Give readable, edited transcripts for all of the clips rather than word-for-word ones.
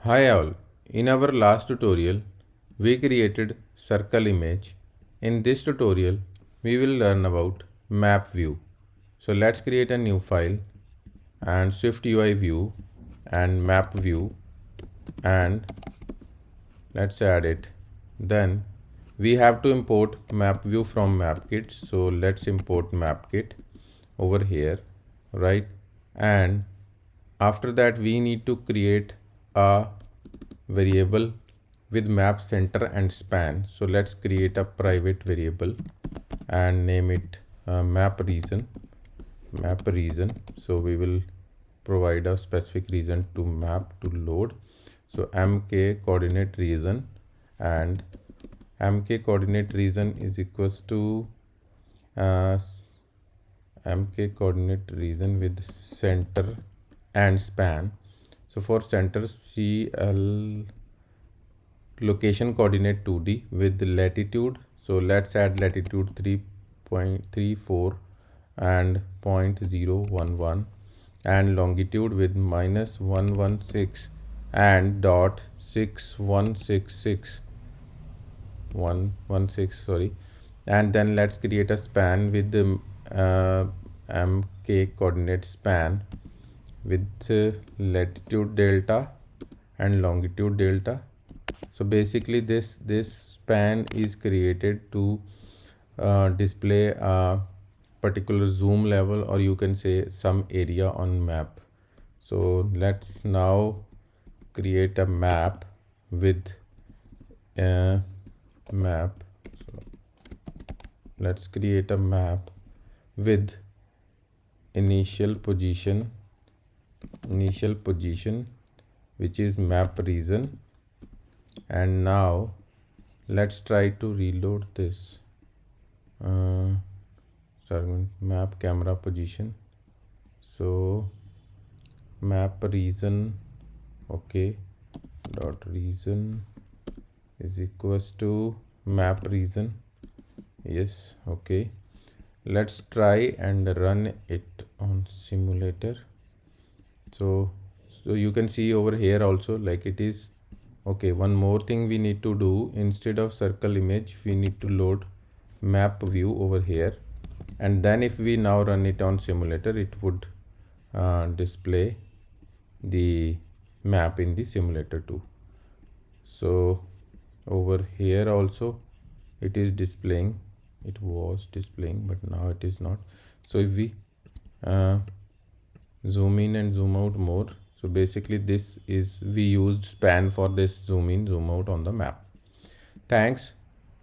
Hi all, in our last tutorial, we created circle image. In this tutorial, we will learn about map view. So let's create a new file and SwiftUI view and map view and let's add it. Then we have to import map view from MapKit. So let's import MapKit over here, right? And after that, we need to create a variable with map center and span. So let's create a private variable and name it map region. So we will provide a specific region to map to load. So mk coordinate region, and mk coordinate region is equals to uh, mk coordinate region with center and span. So for center, CL location coordinate 2D with latitude. So let's add latitude 3.34 and 0.011 and longitude with -116 and dot 6166 116, sorry. And then let's create a span with the mk coordinate span with latitude delta and longitude delta. So basically this span is created to display a particular zoom level, or you can say some area on map. So let's now create a map with map. So let's create a map with initial position which is map region. And now let's try to reload this map camera position. So map region, okay, dot region is equals to map region. Yes, okay. Let's try and run it on simulator. So you can see over here also, like it is okay. One more thing we need to do: instead of circle image, we need to load map view over here, and then if we now run it on simulator, it would display the map in the simulator too. So over here also it is displaying, it was displaying, but now it is not. So if we zoom in and zoom out more, so basically this is, we used span for this zoom in zoom out on the map. Thanks.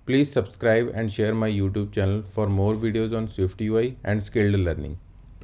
Please subscribe and share my YouTube channel for more videos on SwiftUI and skilled learning.